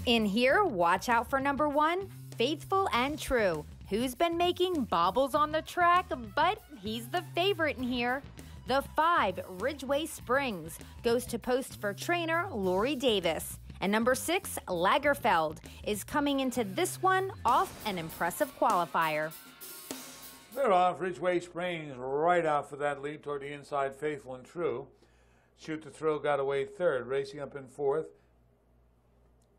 In here, watch out for number 1, Faithful and True, who's been making bobbles on the track, but he's the favorite in here. The 5, Ridgeway Springs, goes to post for trainer Lori Davis. And number 6, Lagerfeld, is coming into this one off an impressive qualifier. They're off. Ridgeway Springs right out for that lead toward the inside. Faithful and True. Shoot the Thrill got away third. Racing up in fourth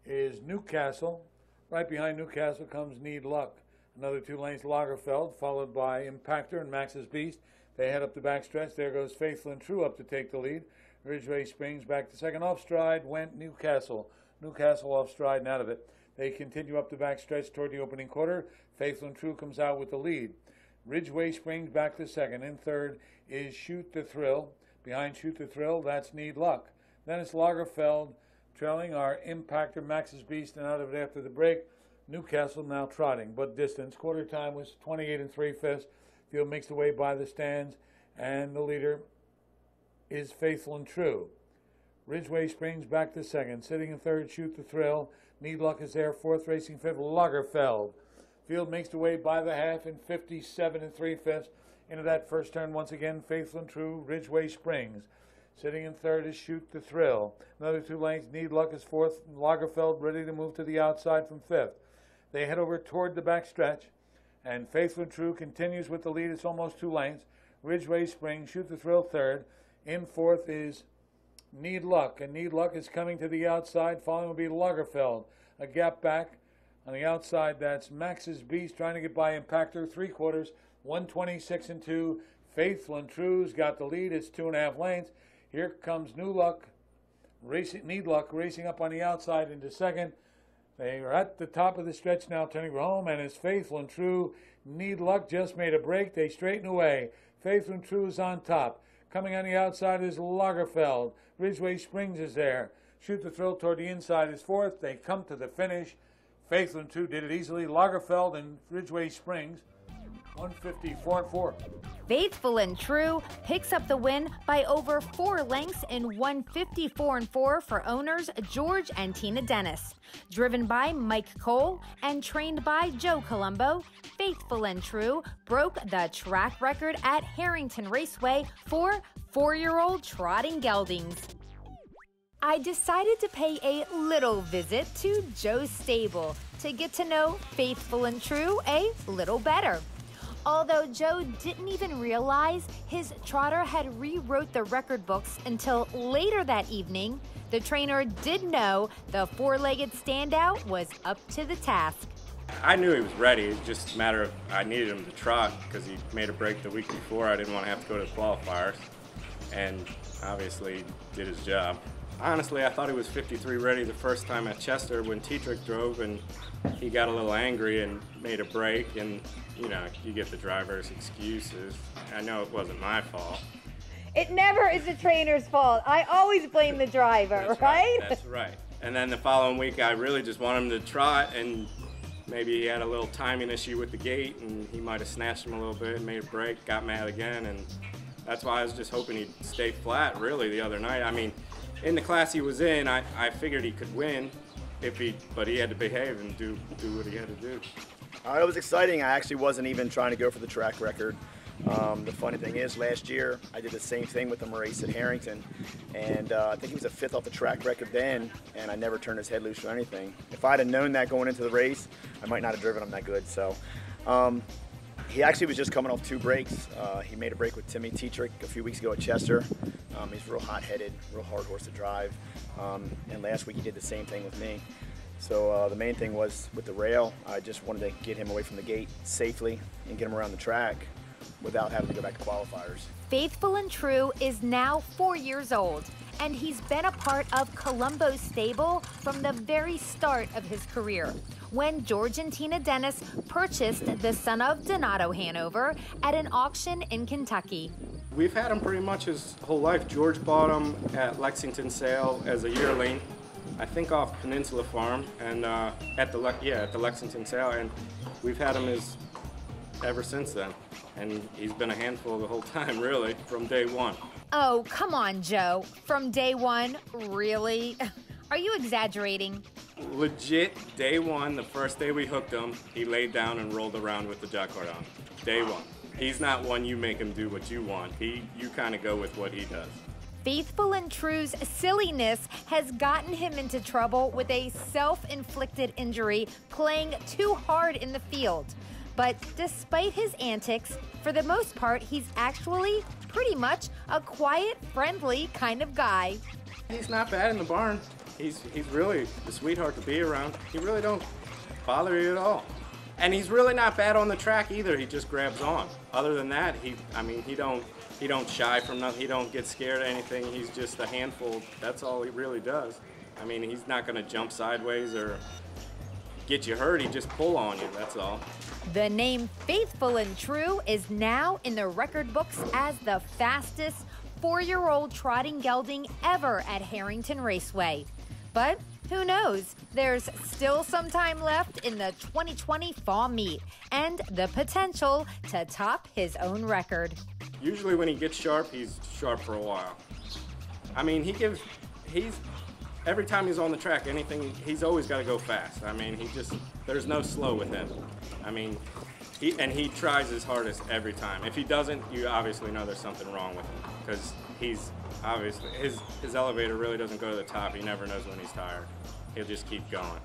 is Newcastle. Right behind Newcastle comes Need Luck. Another 2 lengths Lagerfeld, followed by Impactor and Max's Beast. They head up the backstretch. There goes Faithful and True up to take the lead. Ridgeway Springs back to second. Off stride went Newcastle. Newcastle off stride and out of it. They continue up the backstretch toward the opening quarter. Faithful and True comes out with the lead. Ridgeway Springs back to second. In third is Shoot the Thrill. Behind Shoot the Thrill, that's Need Luck. Then it's Lagerfeld trailing our Impactor, Max's Beast, and out of it after the break. Newcastle now trotting, but distance. Quarter time was 28 3/5. Field makes the way by the stands, and the leader is Faithful and True. Ridgeway Springs back to second. Sitting in third, Shoot the Thrill. Need Luck is there. Fourth, racing fifth, Lagerfeld. Field makes the way by the half in 57 3/5. Into that first turn once again, Faithful and True, Ridgeway Springs. Sitting in third is Shoot the Thrill. Another 2 lengths. Need Luck is fourth. Lagerfeld ready to move to the outside from fifth. They head over toward the backstretch, and Faithful and True continues with the lead. It's almost 2 lengths. Ridgeway Springs, Shoot the Thrill third. In fourth is Need Luck, and Need Luck is coming to the outside. Following will be Lagerfeld. A gap back on the outside. That's Max's Beast trying to get by Impactor. 3/4, 126 2. Faithful and True's got the lead. It's 2.5 lengths. Here comes Need Luck racing up on the outside into second. They are at the top of the stretch now, turning for home, and it's Faithful and True. Need Luck just made a break. They straighten away. Faithful and True is on top. Coming on the outside is Lagerfeld. Ridgeway Springs is there. Shoot the Thrill toward the inside is fourth. They come to the finish. Faithful and True did it easily. Lagerfeld and Ridgeway Springs, 154 4. Faithful and True picks up the win by over 4 lengths in 154 4 for owners George and Tina Dennis. Driven by Mike Cole and trained by Joe Columbo, Faithful and True broke the track record at Harrington Raceway for 4-year-old trotting geldings. I decided to pay a little visit to Joe's stable to get to know Faithful and True a little better. Although Joe didn't even realize his trotter had rewrote the record books until later that evening, the trainer did know the 4-legged standout was up to the task. I knew he was ready. It's just a matter of I needed him to trot because he made a break the week before. I didn't want to have to go to the qualifiers, and obviously did his job. Honestly, I thought he was 53 ready the first time at Chester when Tetrick drove, and he got a little angry and made a break, and you know, you get the driver's excuses. I know it wasn't my fault. It never is the trainer's fault. I always blame the driver, That's right? That's right. And then the following week, I really just wanted him to trot, and maybe he had a little timing issue with the gate, and he might have snatched him a little bit, made a break, got mad again, and that's why I was just hoping he'd stay flat, really, the other night. I mean, in the class he was in, I figured he could win, but he had to behave and do what he had to do. It was exciting. I actually wasn't even trying to go for the track record. The funny thing is, last year I did the same thing with him, a race at Harrington, and I think he was a 5th off the track record then, and I never turned his head loose or anything. If I'd have known that going into the race, I might not have driven him that good. So he actually was just coming off 2 breaks. He made a break with Timmy Tetrick a few weeks ago at Chester. He's real hot-headed, real hard horse to drive, and last week he did the same thing with me. So the main thing was with the rail, I just wanted to get him away from the gate safely and get him around the track without having to go back to qualifiers. Faithful and True is now 4 years old, and he's been a part of Columbo's stable from the very start of his career, when George and Tina Dennis purchased the son of Donato Hanover at an auction in Kentucky. We've had him pretty much his whole life. George bought him at Lexington sale as a yearling, I think off Peninsula Farm, and at the Lexington sale, and we've had him ever since then. And he's been a handful the whole time, really, from day one. Oh, come on, Joe. From day one? Really? Are you exaggerating? Legit, day one, the first day we hooked him, he laid down and rolled around with the jacquard on. Day one. He's not one you make him do what you want. You kind of go with what he does. Faithful and True's silliness has gotten him into trouble with a self-inflicted injury playing too hard in the field. But despite his antics, for the most part, he's actually pretty much a quiet, friendly kind of guy. He's not bad in the barn. He's really a sweetheart to be around. He really don't bother you at all. And he's really not bad on the track either. He just grabs on. Other than that, he don't shy from nothing. He don't get scared of anything. He's just a handful. That's all he really does. I mean, he's not going to jump sideways or get you hurt. He just pull on you. That's all. The name Faithful and True is now in the record books as the fastest 4-year-old trotting gelding ever at Harrington Raceway. But who knows? There's still some time left in the 2020 fall meet and the potential to top his own record. Usually when he gets sharp, he's sharp for a while. I mean, every time he's on the track, he's always got to go fast. I mean, there's no slow with him. I mean, he tries his hardest every time. If he doesn't, you obviously know there's something wrong with him, because his elevator really doesn't go to the top. He never knows when he's tired. He'll just keep going.